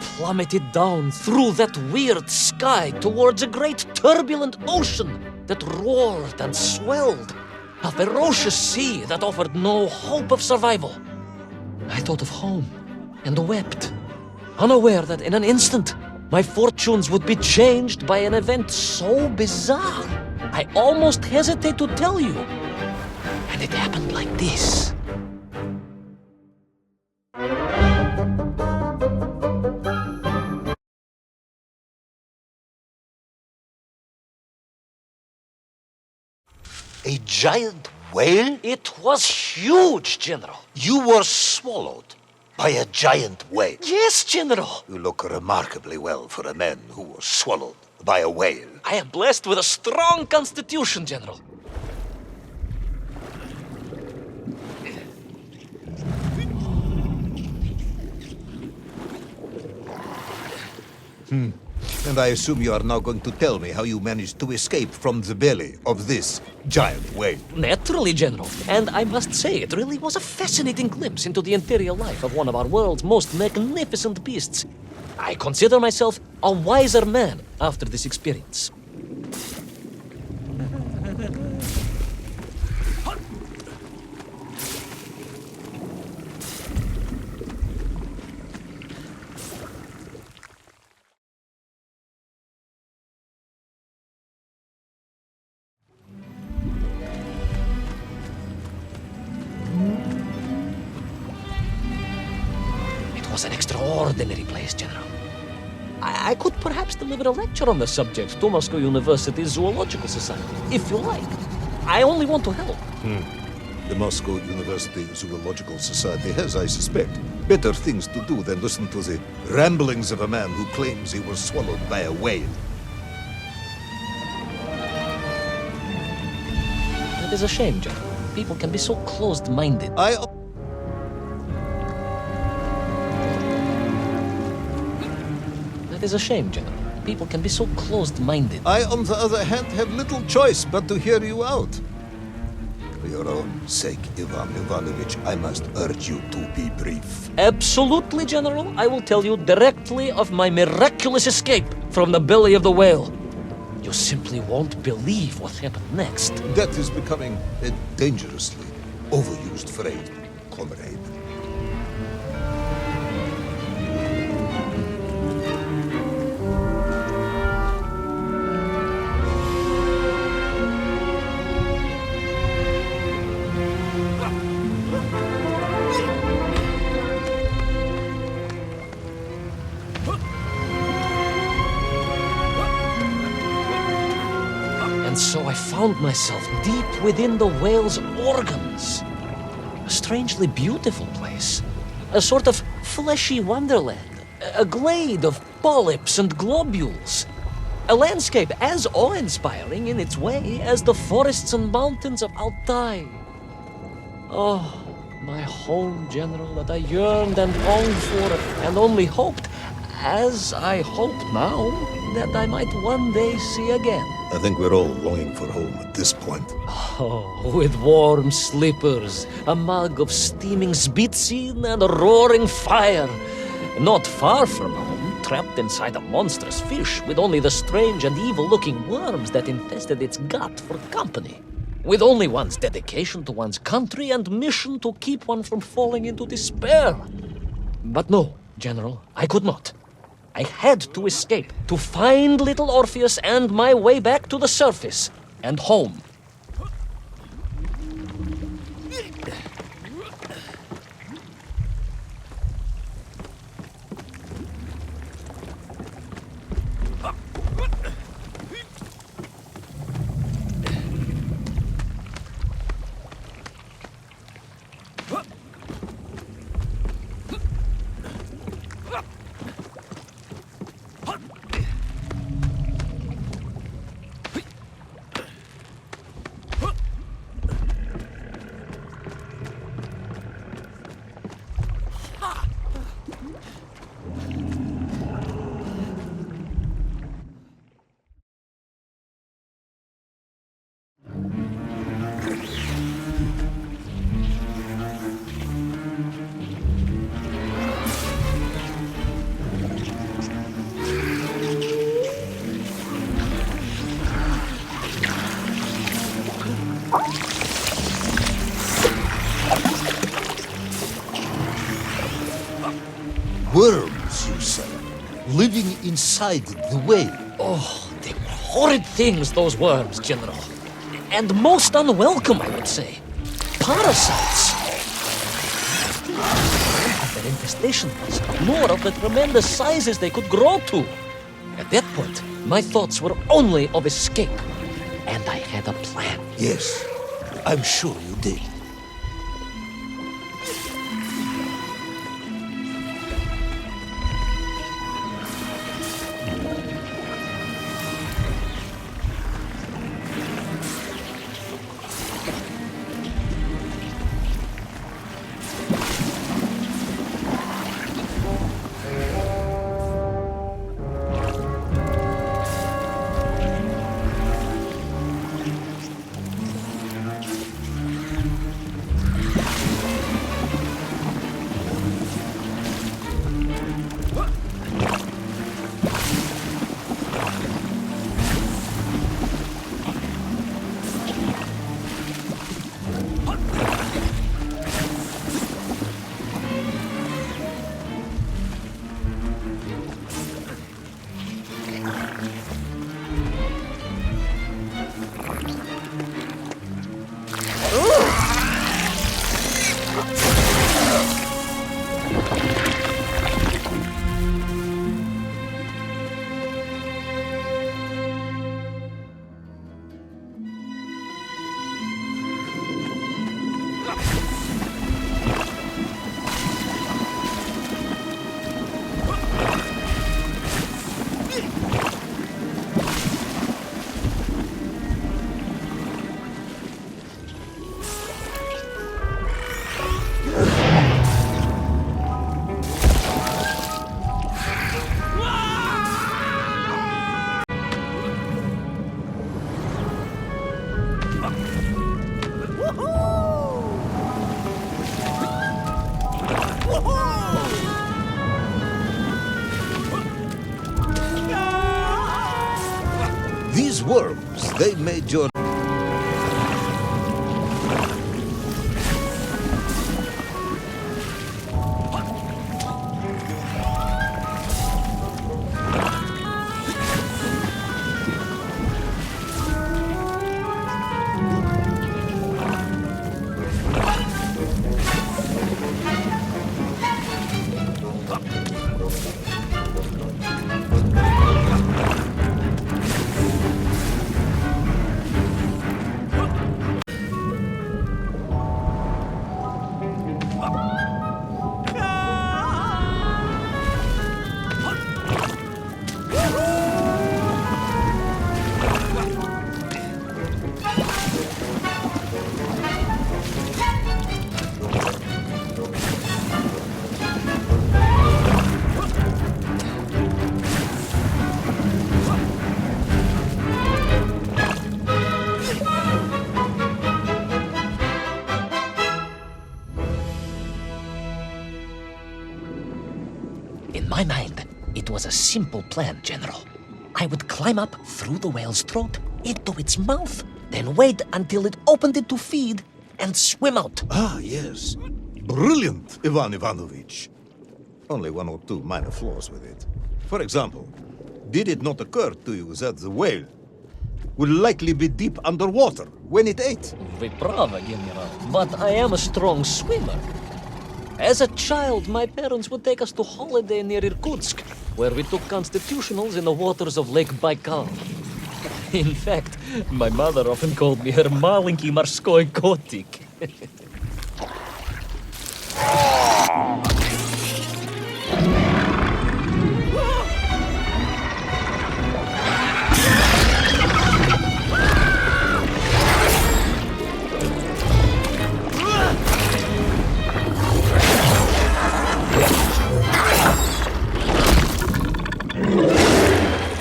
plummeted down through that weird sky towards a great turbulent ocean that roared and swelled, a ferocious sea that offered no hope of survival. I thought of home and wept, unaware that in an instant my fortunes would be changed by an event so bizarre I almost hesitate to tell you. And it happened like this. A giant whale? It was huge, General. You were swallowed by a giant whale. Yes, General. You look remarkably well for a man who was swallowed by a whale. I am blessed with a strong constitution, General. And I assume you are now going to tell me how you managed to escape from the belly of this giant whale. Naturally, General. And I must say, it really was a fascinating glimpse into the interior life of one of our world's most magnificent beasts. I consider myself a wiser man after this experience. It was an extraordinary place, General. I could perhaps deliver a lecture on the subject to Moscow University's Zoological Society, if you like. I only want to help. The Moscow University Zoological Society has, I suspect, better things to do than listen to the ramblings of a man who claims he was swallowed by a whale. It is a shame, General. People can be so closed-minded. It is a shame, General. People can be so closed-minded. I, on the other hand, have little choice but to hear you out. For your own sake, Ivan Ivanovich, I must urge you to be brief. Absolutely, General. I will tell you directly of my miraculous escape from the belly of the whale. You simply won't believe what happened next. That is becoming a dangerously overused phrase, comrade. And so I found myself deep within the whale's organs. A strangely beautiful place. A sort of fleshy wonderland. A glade of polyps and globules. A landscape as awe-inspiring in its way as the forests and mountains of Altai. Oh, my home, General, that I yearned and longed for and only hoped, as I hope now, that I might one day see again. I think we're all longing for home at this point. Oh, with warm slippers, a mug of steaming Sbitzin, and a roaring fire. Not far from home, trapped inside a monstrous fish with only the strange and evil-looking worms that infested its gut for company. With only one's dedication to one's country and mission to keep one from falling into despair. But no, General, I could not. I had to escape, to find Little Orpheus and my way back to the surface and home. Worms, you say? Living inside the whale? Oh, they were horrid things, those worms, General. And most unwelcome, I would say. Parasites. Their infestation was more of the tremendous sizes they could grow to. At that point, my thoughts were only of escape. And I had a plan. Yes, I'm sure you did. These worms, they made your... In my mind, it was a simple plan, General. I would climb up through the whale's throat into its mouth, then wait until it opened it to feed and swim out. Ah, yes. Brilliant, Ivan Ivanovich. Only one or two minor flaws with it. For example, did it not occur to you that the whale would likely be deep underwater when it ate? Vyprava, General, but I am a strong swimmer. As a child, my parents would take us to holiday near Irkutsk, where we took constitutionals in the waters of Lake Baikal. In fact, my mother often called me her malenький морской котик.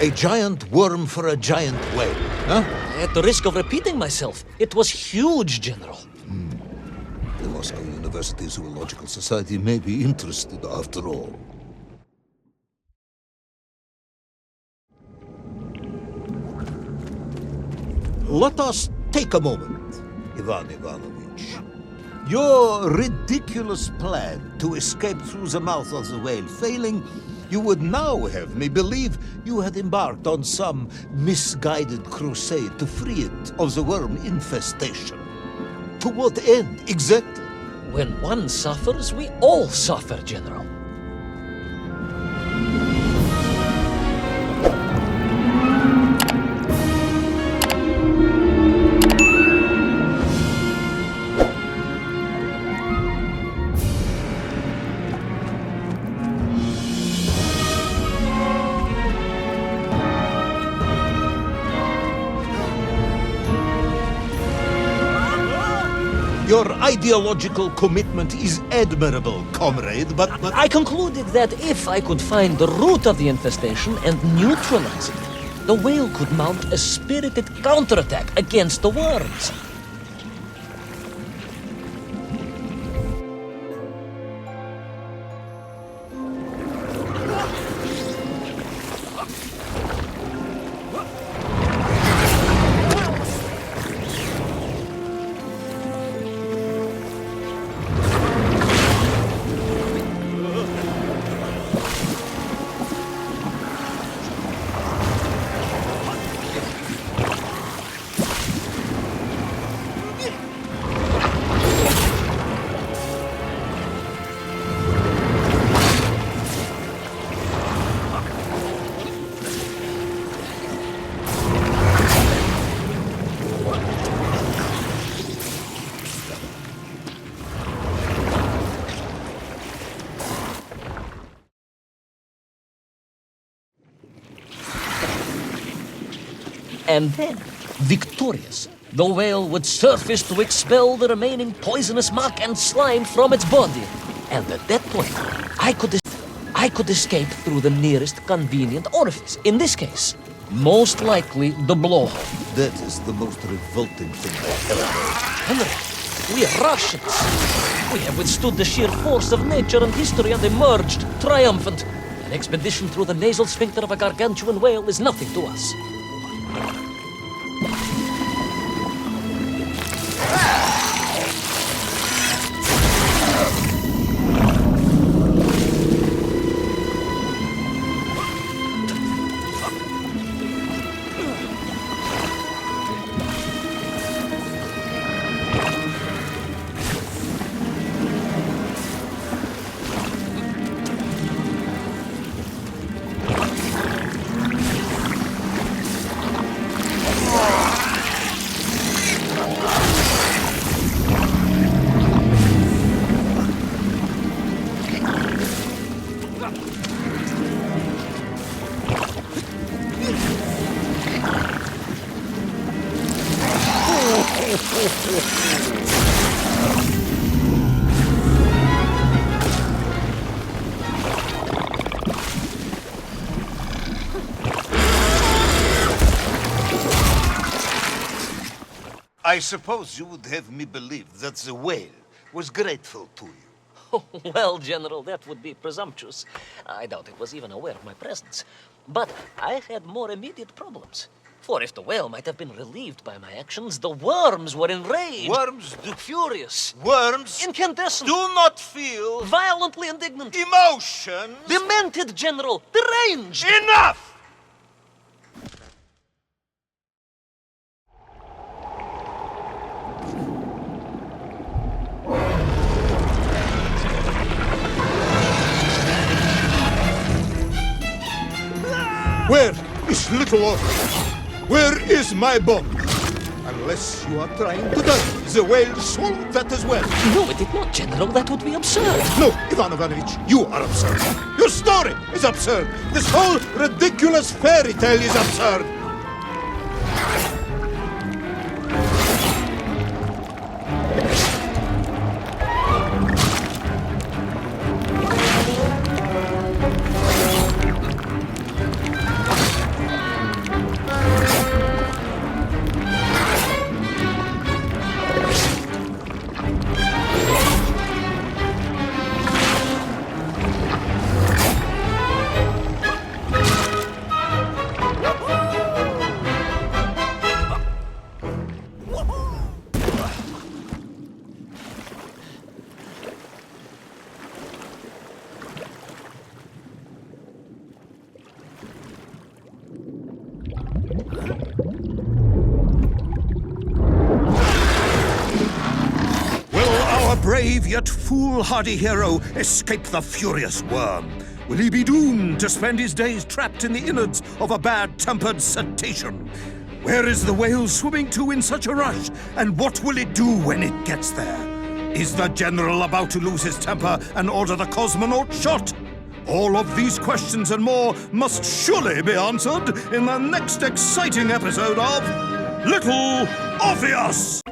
A giant worm for a giant whale, huh? At the risk of repeating myself, it was huge, General. The Moscow University Zoological Society may be interested after all. Let us take a moment, Ivan Ivanovich. Your ridiculous plan to escape through the mouth of the whale failing, you would now have me believe you had embarked on some misguided crusade to free it of the worm infestation. To what end, exactly? When one suffers, we all suffer, General. Your ideological commitment is admirable, comrade, but I concluded that if I could find the root of the infestation and neutralize it, the whale could mount a spirited counterattack against the worms. And then, victorious, the whale would surface to expel the remaining poisonous muck and slime from its body. And at that point, I could escape through the nearest convenient orifice. In this case, most likely the blowhole. that is the most revolting thing I've ever heard. Henry, we are Russians. We have withstood the sheer force of nature and history and emerged triumphant. An expedition through the nasal sphincter of a gargantuan whale is nothing to us. I suppose you would have me believe that the whale was grateful to you. Well, General, that would be presumptuous. I doubt it was even aware of my presence. But I had more immediate problems. For if the whale might have been relieved by my actions, the worms were enraged. Worms Furious. Worms Incandescent. do not feel Violently indignant. emotions. Demented, General. Deranged. Enough! Where is Little Orpheus? Where is my bomb? Unless you are trying to die, the whale swallowed that as well. No, it did not, General. That would be absurd. No, Ivan Ivanovich, you are absurd. Your story is absurd. This whole ridiculous fairy tale is absurd. brave yet foolhardy hero escape the furious worm? Will he be doomed to spend his days trapped in the innards of a bad-tempered cetacean? Where is the whale swimming to in such a rush, and what will it do when it gets there? Is the general about to lose his temper and order the cosmonaut shot? All of these questions and more must surely be answered in the next exciting episode of Little Orpheus!